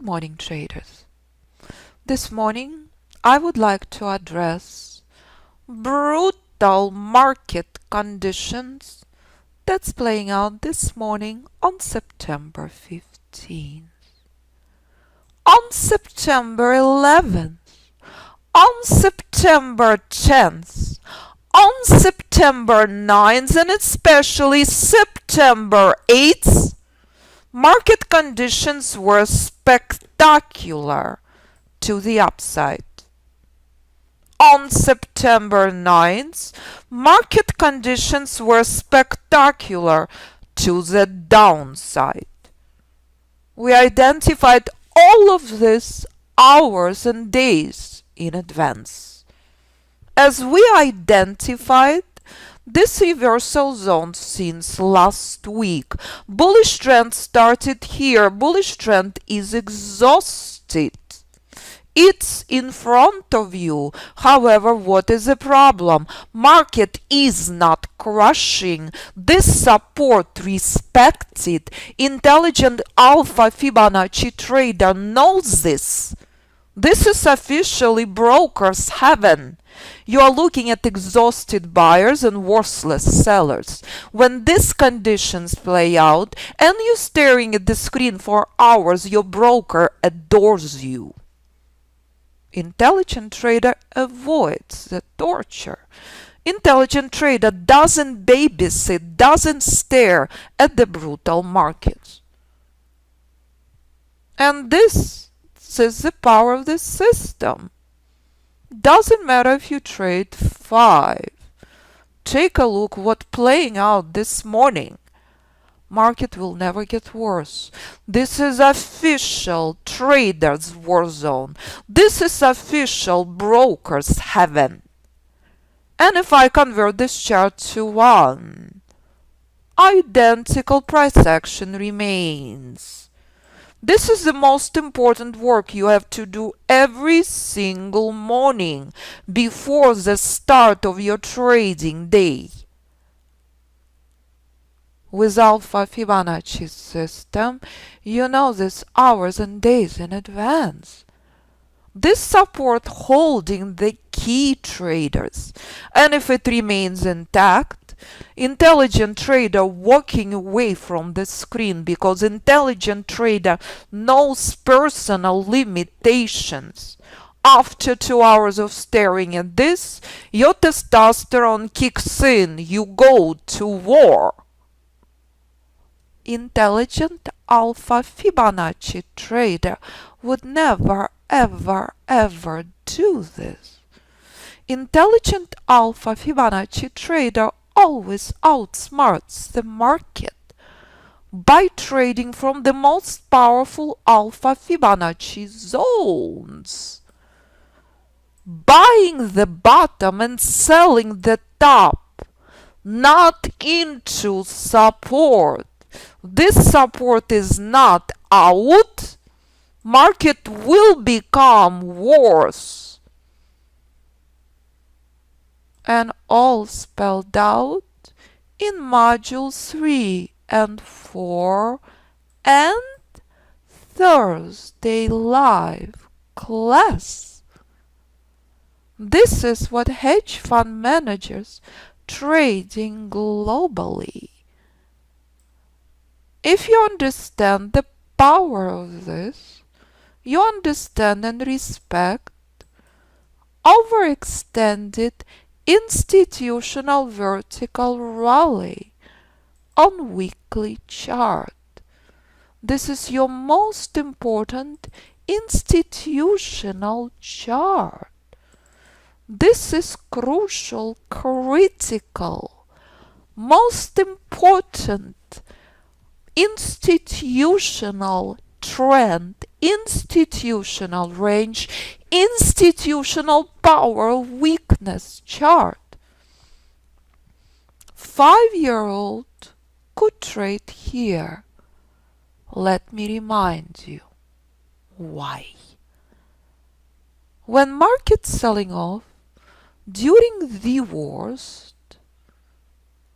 morning, traders. This morning, I would like to address brutal market conditions that's playing out this morning on September 15th. On September 11th, on September 10th, on September 9th, and especially September 8th, market conditions were spectacular to the upside. On September 9th, market conditions were spectacular to the downside. We identified all of this hours and days in advance. As we identified this reversal zone since last week, bullish trend started here. Bullish trend is exhausted. It's in front of you. However, what is the problem? Market is not crushing. This support respected. Intelligent Alpha Fibonacci trader knows this. This is officially broker's heaven. You are looking at exhausted buyers and worthless sellers. When these conditions play out and you're staring at the screen for hours, your broker adores you. Intelligent trader avoids the torture. Intelligent trader doesn't babysit, doesn't stare at the brutal markets. And this is the power of the system. Doesn't matter if you trade 5. Take a look what's playing out this morning. Market will never get worse. This is official traders' war zone. This is official brokers' heaven. And if I convert this chart to 1, identical price action remains. This is the most important work you have to do every single morning before the start of your trading day. With Alpha Fibonacci system, you know this hours and days in advance. This support holding the key traders, and if it remains intact, intelligent trader walking away from the screen, because intelligent trader knows personal limitations. After 2 hours of staring at this, your testosterone kicks in, you go to war. Intelligent Alpha Fibonacci trader would never ever do this. Intelligent Alpha Fibonacci trader always outsmarts the market by trading from the most powerful Alpha Fibonacci zones, buying the bottom and selling the top, not into support. This support is not out. Market will become worse. And all spelled out in module 3 and 4 and Thursday live class. This is what hedge fund managers trading globally. If you understand the power of this, you understand and respect overextended institutional vertical rally on weekly chart. This is your most important institutional chart. This is crucial, critical, most important institutional trend, institutional range, institutional power weakness chart. 5-year-old could trade here. Let me remind you why. When markets selling off during the worst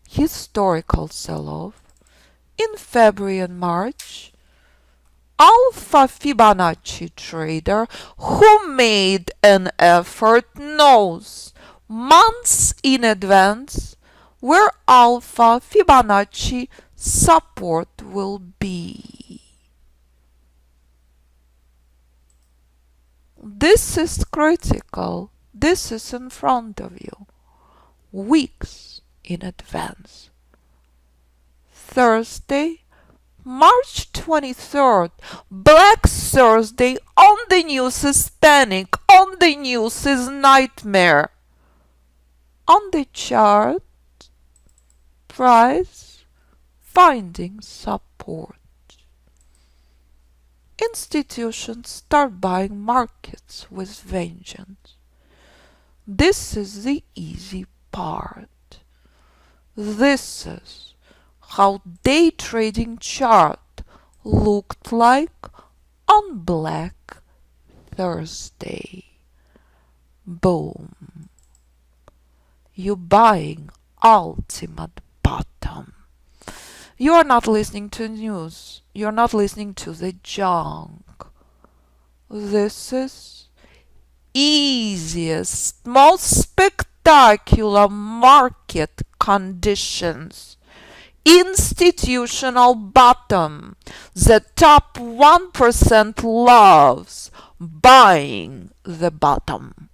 historical sell-off in February and March, Alpha Fibonacci trader who made an effort knows months in advance where Alpha Fibonacci support will be. This is critical. This is in front of you, weeks in advance. Thursday, March 23rd, Black Thursday. On the news is panic, on the news is nightmare. On the chart, price finding support. Institutions start buying markets with vengeance. This is the easy part. This is how day trading chart looked like on Black Thursday. Boom. You buying ultimate bottom. You are not listening to news. You're not listening to the junk. This is easiest, most spectacular market conditions. Institutional bottom. The top 1% loves buying the bottom.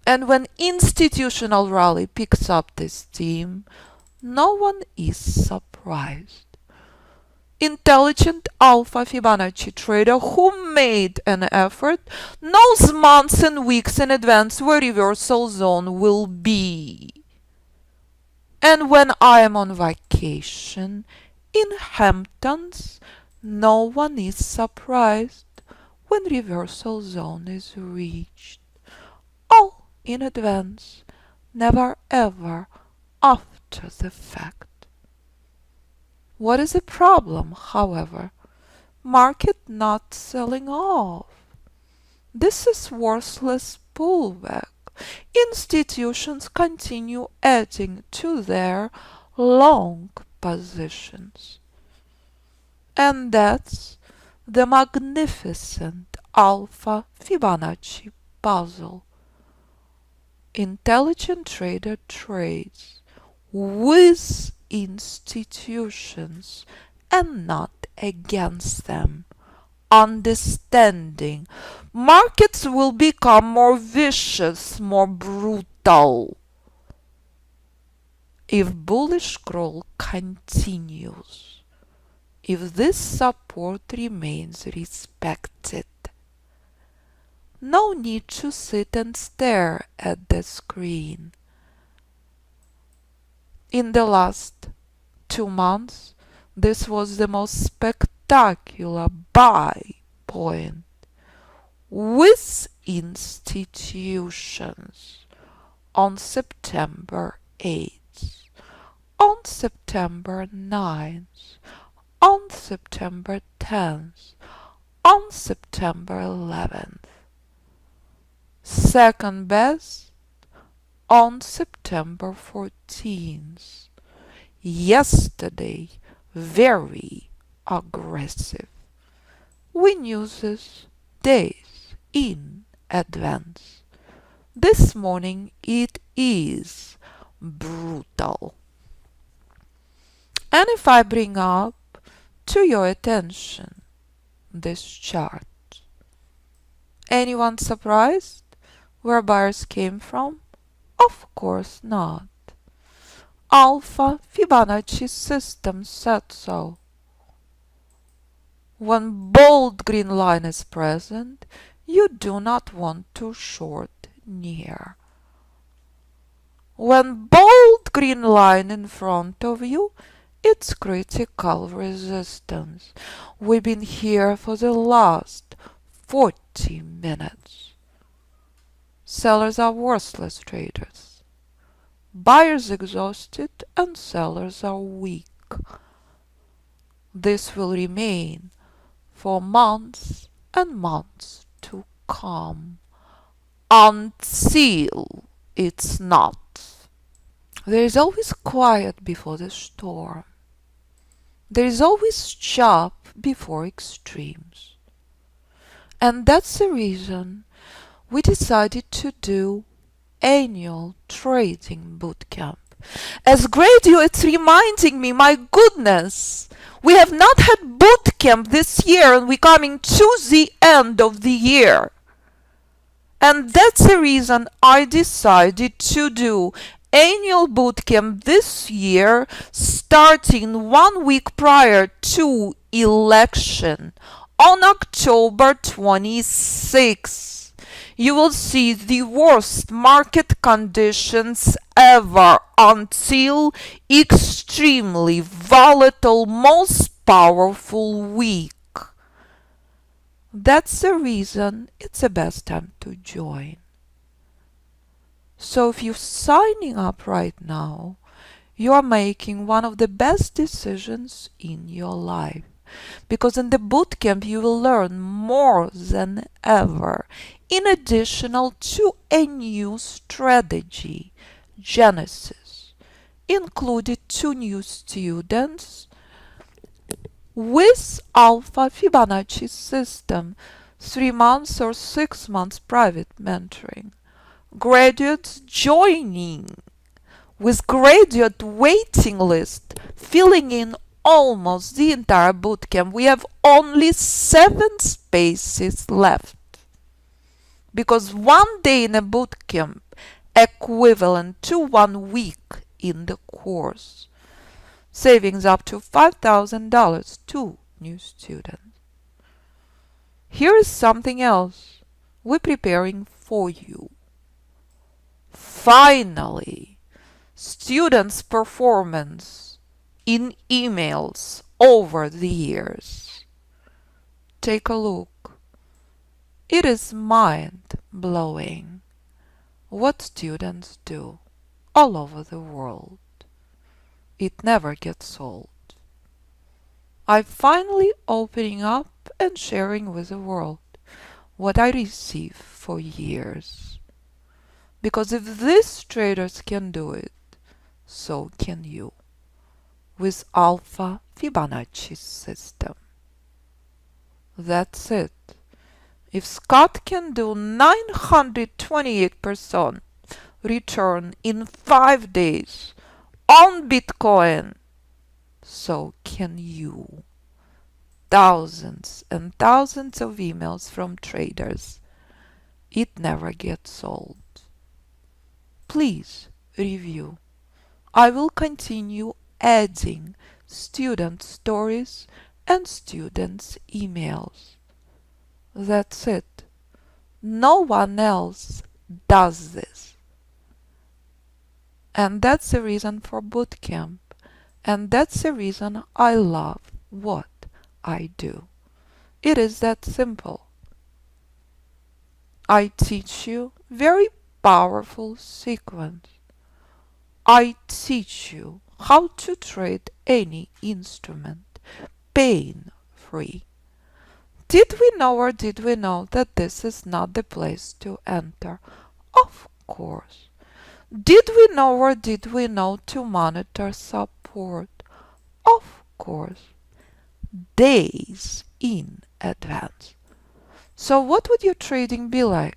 And when institutional rally picks up this steam, no one is surprised. Intelligent Alpha Fibonacci trader who made an effort knows months and weeks in advance where reversal zone will be. And when I am on vacation in Hamptons, no one is surprised when reversal zone is reached. All in advance, never ever after the fact. What is the problem, however? Market not selling off. This is worthless pullback. Institutions continue adding to their long positions. And that's the magnificent Alpha Fibonacci puzzle. Intelligent trader trades with institutions and not against them. Understanding markets will become more vicious, more brutal if bullish scroll continues, if this support remains respected. No need to sit and stare at the screen. In the last 2 months, this was the most spectacular buy point with institutions on September 8th, on September 9th, on September 10th, on September 11th. Second best on September 14th. Yesterday, very aggressive. We knew this days in advance. This morning it is brutal. And if I bring up to your attention this chart, anyone surprised where buyers came from? Of course not. Alpha Fibonacci system said so. When bold green line is present, you do not want to short near. When bold green line in front of you, it's critical resistance. We've been here for the last 40 minutes. Sellers are worthless traders. Buyers exhausted and sellers are weak. This will remain for months and months to come until it's not. There is always quiet before the storm. There is always chop before extremes. And that's the reason we decided to do annual trading bootcamp. As graduates reminding me, my goodness, we have not had bootcamp this year and we're coming to the end of the year. And that's the reason I decided to do annual bootcamp this year, starting 1 week prior to election on October 26th. You will see the worst market conditions ever until extremely volatile, most powerful week. That's the reason it's the best time to join. So if you're signing up right now, you are making one of the best decisions in your life. Because in the bootcamp you will learn more than ever, in addition to a new strategy, Genesis. Included 2 new students with Alpha Fibonacci System, 3 months or 6 months private mentoring. Graduates joining with graduate waiting list, filling in almost the entire bootcamp. We have only 7 spaces left. Because 1 day in a bootcamp equivalent to 1 week in the course. Savings up to $5,000 to new students. Here is something else we're preparing for you. Finally, students' performance in emails over the years. Take a look. It is mind-blowing what students do all over the world. It never gets sold. I'm finally opening up and sharing with the world what I receive for years. Because if these traders can do it, so can you. With Alpha Fibonacci System. That's it. If Scott can do 928% return in 5 days on Bitcoin, so can you. Thousands and thousands of emails from traders. It never gets sold. Please review. I will continue adding student stories and students' emails. That's it. No one else does this. And that's the reason for bootcamp. And that's the reason I love what I do. It is that simple. I teach you very powerful sequence. I teach you how to trade any instrument pain-free. Did we know or did we know that this is not the place to enter? Of course. Did we know or did we know to monitor support? Of course. Days in advance. So what would your trading be like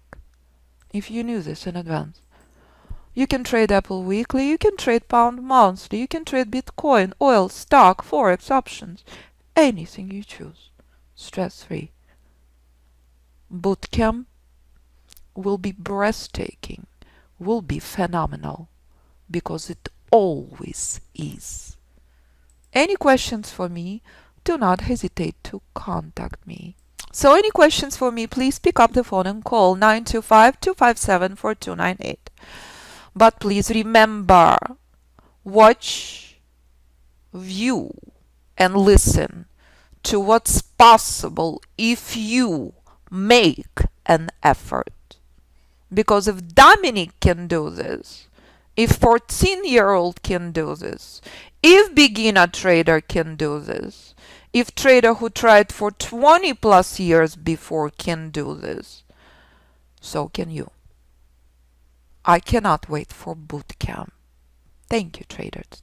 if you knew this in advance? You can trade Apple weekly, you can trade pound monthly, you can trade Bitcoin, oil, stock, Forex, options, anything you choose. Stress-free. Bootcamp will be breathtaking, will be phenomenal, because it always is. Any questions for me, do not hesitate to contact me. So any questions for me, please pick up the phone and call 925-257-4298. But please remember, watch, view, and listen to what's possible if you make an effort. Because if Dominic can do this, if 14-year-old can do this, if beginner trader can do this, if trader who tried for 20 plus years before can do this, so can you. I cannot wait for bootcamp. Thank you, traders.